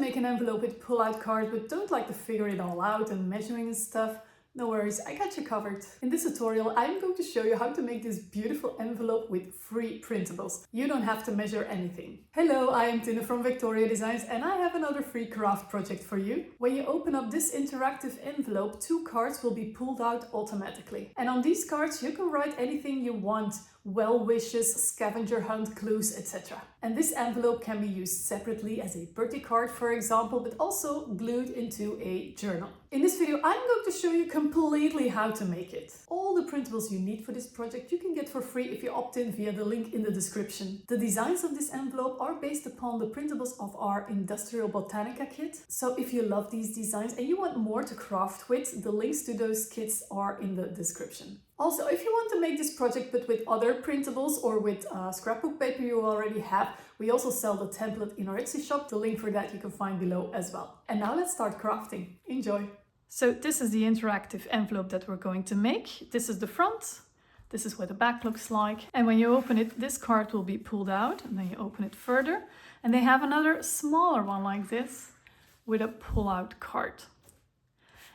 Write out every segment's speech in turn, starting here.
make an envelope with pull-out cards but don't like to figure it all out and measuring and stuff? No worries, I got you covered. In this tutorial, I'm going to show you how to make this beautiful envelope with free printables. You don't have to measure anything. Hello, I am Tina from Victoria Designs and I have another free craft project for you. When you open up this interactive envelope, 2 cards will be pulled out automatically. And on these cards you can write anything you want. Well wishes, scavenger hunt, clues, etc. And this envelope can be used separately as a birthday card, for example, but also glued into a journal. In this video, I'm going to show you completely how to make it. All the printables you need for this project you can get for free if you opt in via the link in the description. The designs of this envelope are based upon the printables of our industrial Botanica kit. So if you love these designs and you want more to craft with, the links to those kits are in the description. Also, if you want to make this project but with other printables or with scrapbook paper you already have, we also sell the template in our Etsy shop. The link for that you can find below as well. And now let's start crafting. Enjoy! So this is the interactive envelope that we're going to make. This is the front. This is what the back looks like. And when you open it, this card will be pulled out and then you open it further. And they have another smaller one like this with a pull-out card.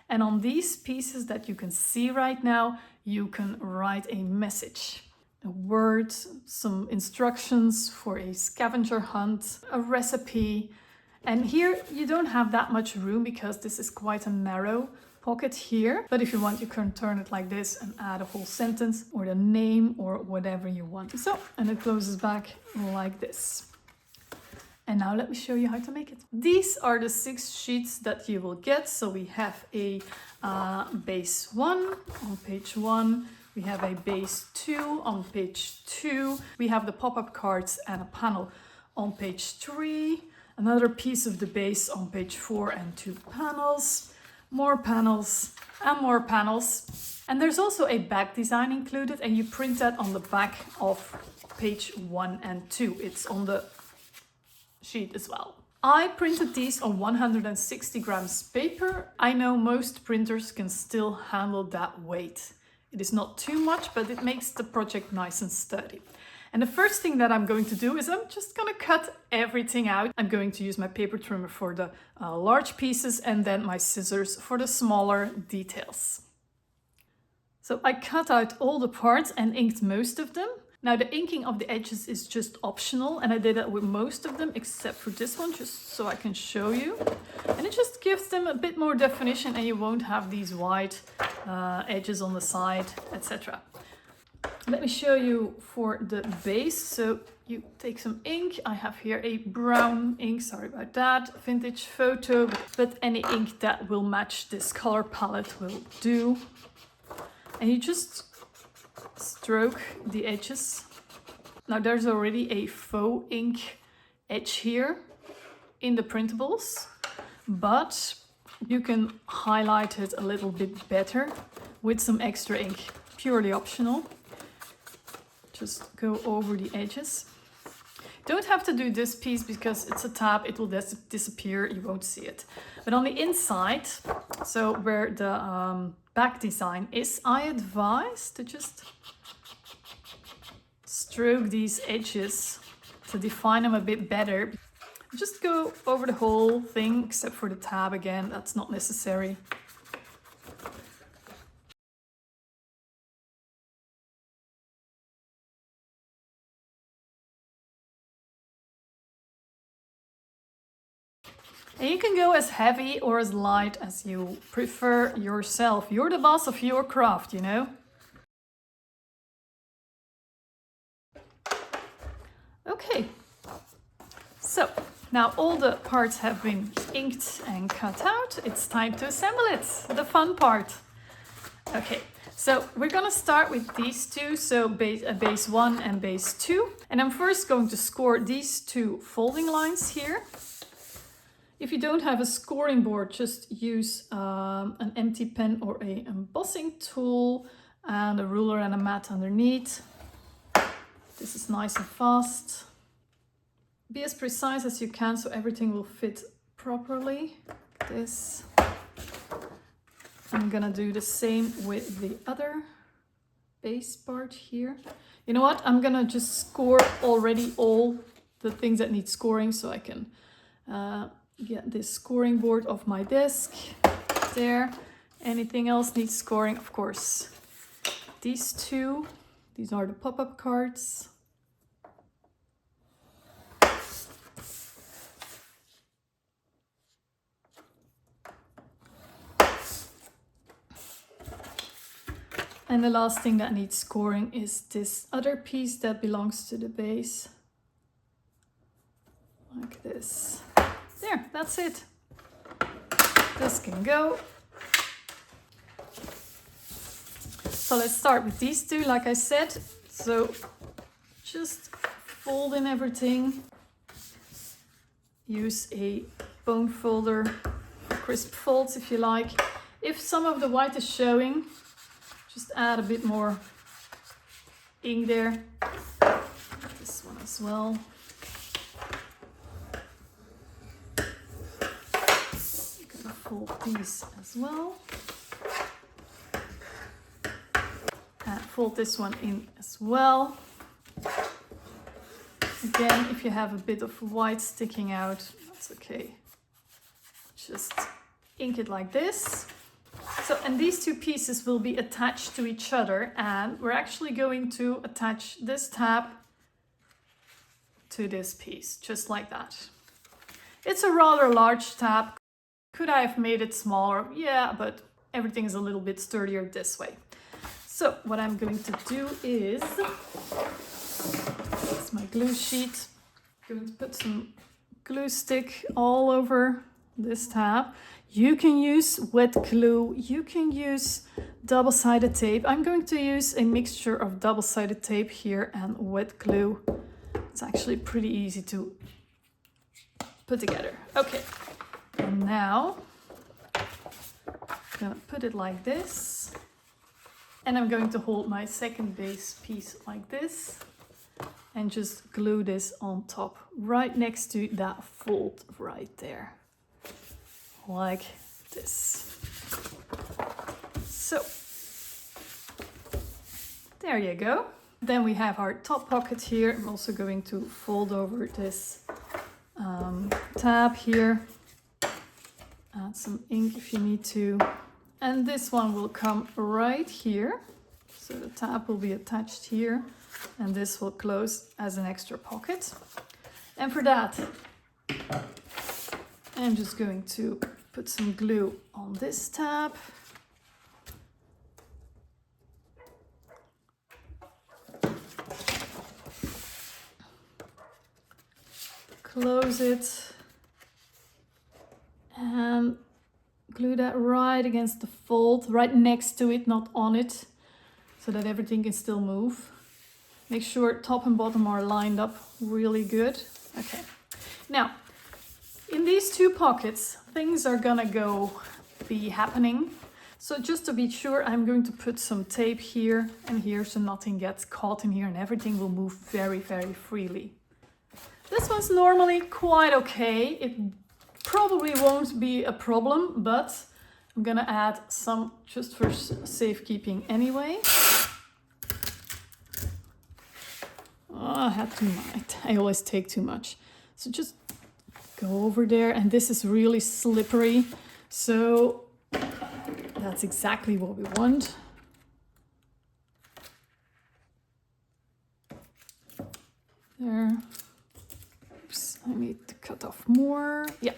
And on these pieces that you can see right now, you can write a message, a word, some instructions for a scavenger hunt, a recipe. And here you don't have that much room because this is quite a narrow pocket here. But if you want, you can turn it like this and add a whole sentence or the name or whatever you want. So, and it closes back like this. And now let me show you how to make it. These are the 6 sheets that you will get. So we have a base 1 on page 1. We have a base 2 on page 2. We have the pop-up cards and a panel on page 3. Another piece of the base on page 4 and 2 panels. More panels and more panels. And there's also a back design included and you print that on the back of page 1 and 2. It's on the sheet as well. I printed these on 160 grams paper. I know most printers can still handle that weight. It is not too much, but it makes the project nice and sturdy. And the first thing that I'm going to do is I'm just going to cut everything out. I'm going to use my paper trimmer for the large pieces and then my scissors for the smaller details. So I cut out all the parts and inked most of them. Now the inking of the edges is just optional and I did that with most of them except for this one just so I can show you. And it just gives them a bit more definition and you won't have these white edges on the side, etc. Let me show you for the base. So you take some ink. I have here a brown ink, sorry about that, vintage photo, but any ink that will match this color palette will do. And you just stroke the edges. Now there's already a faux ink edge here in the printables, but you can highlight it a little bit better with some extra ink, purely optional. Just go over the edges. Don't have to do this piece because it's a tab, it will disappear, you won't see it. But on the inside, so where the back design is, I advise to just stroke these edges to define them a bit better. Just go over the whole thing except for the tab again, that's not necessary. And you can go as heavy or as light as you prefer yourself. You're the boss of your craft, you know? Okay, so now all the parts have been inked and cut out. It's time to assemble it, the fun part. Okay, so we're gonna start with these two, so base 1 and base 2. And I'm first going to score these 2 folding lines here. If you don't have a scoring board, just use an empty pen or a embossing tool and a ruler and a mat underneath. This is nice and fast. Be as precise as you can so everything will fit properly. This. I'm gonna do the same with the other base part here. You know what? I'm gonna just score already all the things that need scoring so I can get this scoring board off my desk. There. Anything else needs scoring? Of course. These two. These are the pop-up cards. And the last thing that needs scoring is this other piece that belongs to the base. Like this. There, that's it. This can go. So let's start with these two, like I said. So just fold in everything. Use a bone folder, crisp folds if you like. If some of the white is showing, just add a bit more ink there. This one as well. I'm gonna fold these as well. And fold this one in as well. Again, if you have a bit of white sticking out, that's okay. Just ink it like this. So, and these two pieces will be attached to each other, and we're actually going to attach this tab to this piece, just like that. It's a rather large tab. Could I have made it smaller? Yeah, but everything is a little bit sturdier this way. So what I'm going to do is, this is my glue sheet. I'm going to put some glue stick all over this tab. You can use wet glue, you can use double-sided tape. I'm going to use a mixture of double-sided tape here and wet glue. It's actually pretty easy to put together. Okay, and now I'm gonna put it like this. And I'm going to hold my second base piece like this and just glue this on top right next to that fold right there. Like this. So there you go. Then we have our top pocket here. I'm also going to fold over this tab here. Add some ink if you need to. And this one will come right here. So the tab will be attached here. And this will close as an extra pocket. And for that, I'm just going to put some glue on this tab. Close it. And glue that right against the fold, right next to it, not on it, so that everything can still move. Make sure top and bottom are lined up really good. Okay. Now, in these two pockets, things are gonna be happening. So just to be sure, I'm going to put some tape here and here so nothing gets caught in here and everything will move very, very freely. This one's normally quite okay. It probably won't be a problem, but I'm gonna add some just for safekeeping anyway. Oh, I had too much. I always take too much. So just go over there, and this is really slippery, so that's exactly what we want. There. Oops, I need to cut off more. Yeah.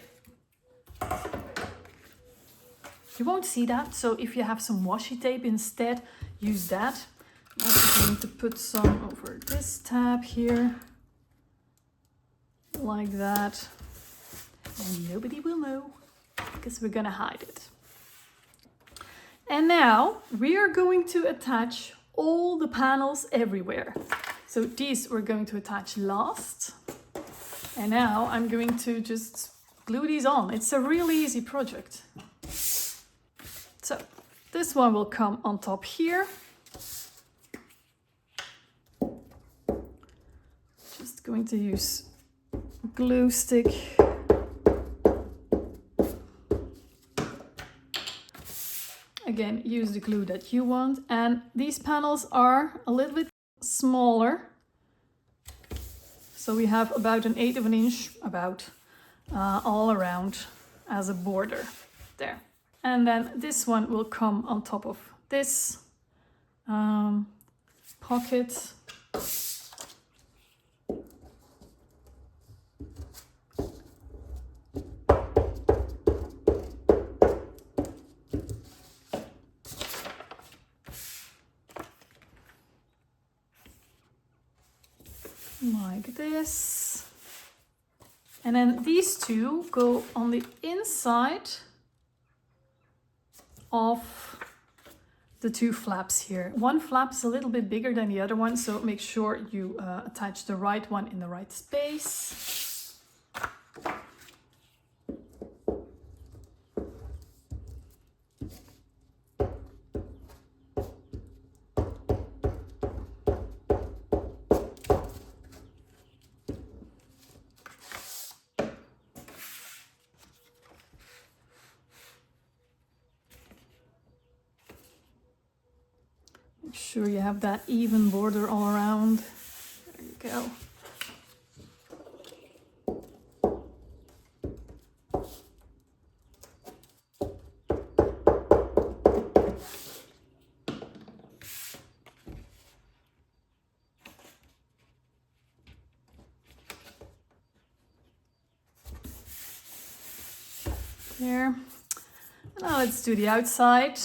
You won't see that, so if you have some washi tape instead, use that. I'm also going to put some over this tab here, like that. And nobody will know, because we're gonna hide it. And now we are going to attach all the panels everywhere. So these we're going to attach last. And now I'm going to just glue these on. It's a really easy project. So this one will come on top here. Just going to use glue stick. Again, use the glue that you want. And these panels are a little bit smaller. So we have about 1/8 of an inch, all around as a border there. And then this one will come on top of this pocket. Like this. And then these two go on the inside of the two flaps here. One flap is a little bit bigger than the other one, so make sure you attach the right one in the right space. Make sure you have that even border all around. There you go. There. Now let's do the outside.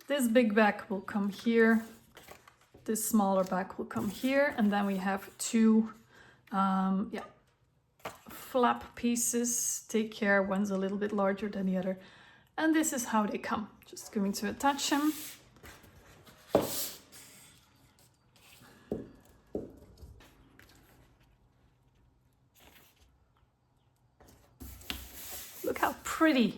This big back will come here, this smaller back will come here, and then we have two flap pieces. Take care, one's a little bit larger than the other. And this is how they come. Just going to attach them. Look how pretty.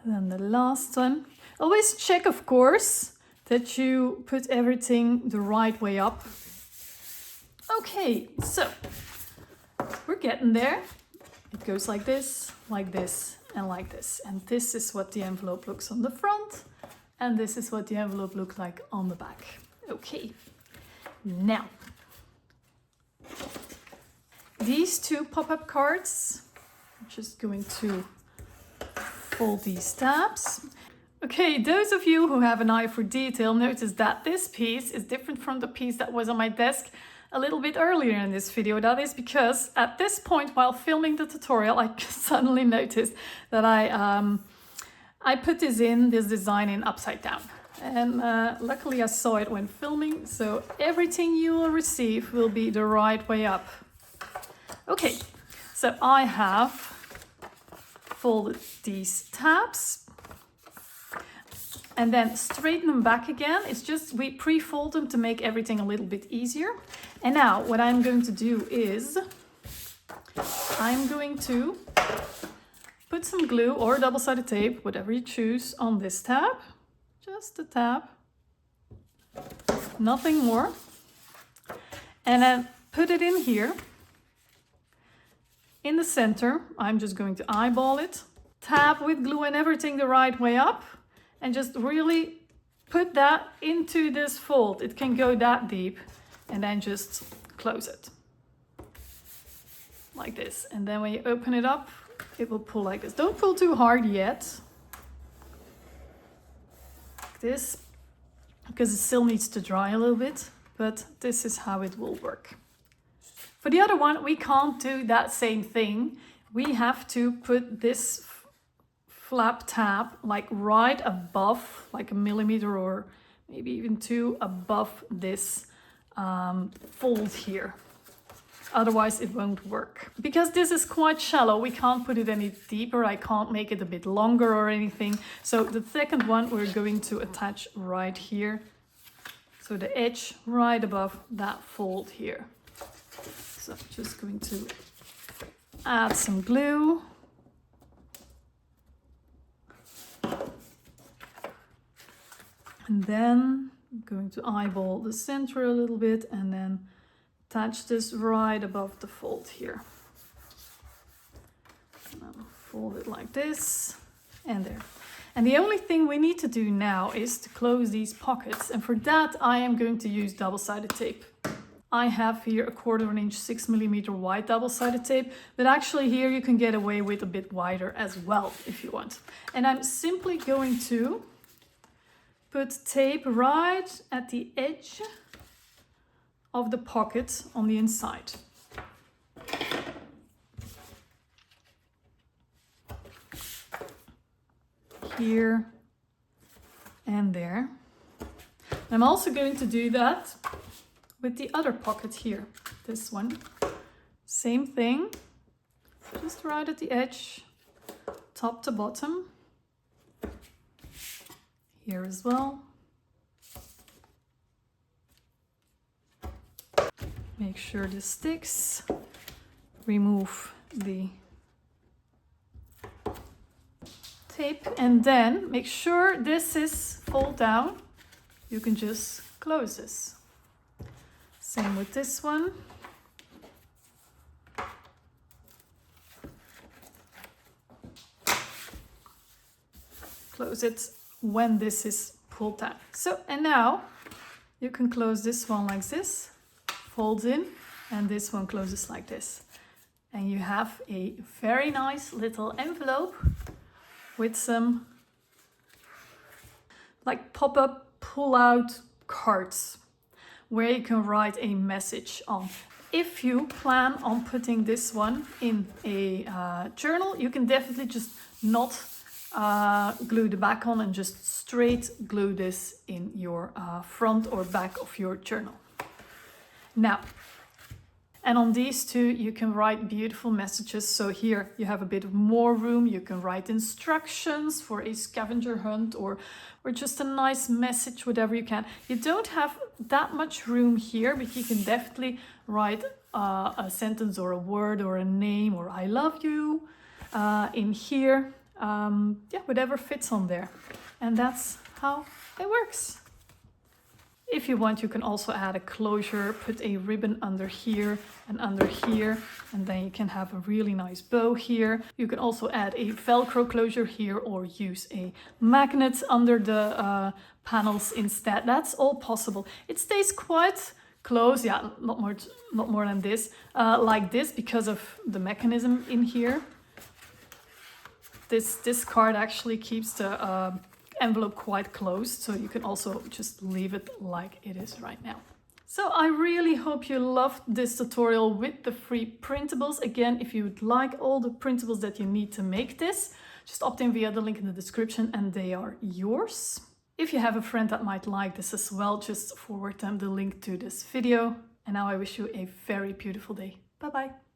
And then the last one. Always check, of course, that you put everything the right way up. Okay, so we're getting there. It goes like this, and like this. And this is what the envelope looks on the front. And this is what the envelope looks like on the back. Okay, now, these two pop-up cards, I'm just going to fold these tabs. Okay, those of you who have an eye for detail notice that this piece is different from the piece that was on my desk a little bit earlier in this video. That is because at this point, while filming the tutorial, I suddenly noticed that I put this design in upside down. And luckily I saw it when filming, so everything you will receive will be the right way up. Okay, so I have folded these tabs and then straighten them back again. It's just we pre-fold them to make everything a little bit easier. And now what I'm going to do is I'm going to put some glue or double-sided tape, whatever you choose, on this tab. Just a tab, nothing more. And then put it in here. In the center, I'm just going to eyeball it, tap with glue and everything the right way up, and just really put that into this fold. It can go that deep, and then just close it. Like this. And then when you open it up, it will pull like this. Don't pull too hard yet. Like this, because it still needs to dry a little bit, but this is how it will work. For the other one, we can't do that same thing. We have to put this flap tab like right above, like a millimeter or maybe even two above this fold here. Otherwise it won't work. Because this is quite shallow, we can't put it any deeper. I can't make it a bit longer or anything. So the second one we're going to attach right here. So the edge right above that fold here. So I'm just going to add some glue. And then I'm going to eyeball the center a little bit and then attach this right above the fold here. And then fold it like this and there. And the only thing we need to do now is to close these pockets. And for that, I am going to use double-sided tape. I have here a 1/4 inch 6mm wide double-sided tape, but actually here you can get away with a bit wider as well if you want. And I'm simply going to put tape right at the edge of the pocket on the inside. Here and there. I'm also going to do that with the other pocket here, this one. Same thing, just right at the edge, top to bottom. Here as well. Make sure this sticks. Remove the tape and then make sure this is fold down. You can just close this. Same with this one. Close it when this is pulled down. So, and now you can close this one like this, folds in, and this one closes like this. And you have a very nice little envelope with some like pop-up, pull-out cards where you can write a message on. If you plan on putting this one in a journal, you can definitely just not glue the back on and just straight glue this in your front or back of your journal. Now, and on these two you can write beautiful messages. So here you have a bit more room. You can write instructions for a scavenger hunt or just a nice message, whatever you can. You don't have that much room here, but you can definitely write a sentence or a word or a name or I love you in here. Yeah, whatever fits on there. And that's how it works. If you want, you can also add a closure, put a ribbon under here, and then you can have a really nice bow here. You can also add a Velcro closure here or use a magnet under the panels instead. That's all possible. It stays quite close, yeah, not more than this, like this because of the mechanism in here. This card actually keeps the envelope quite closed, so you can also just leave it like it is right now. So I really hope you loved this tutorial with the free printables. Again, if you would like all the printables that you need to make this, just opt in via the link in the description and they are yours. If you have a friend that might like this as well, just forward them the link to this video. And now I wish you a very beautiful day. Bye bye.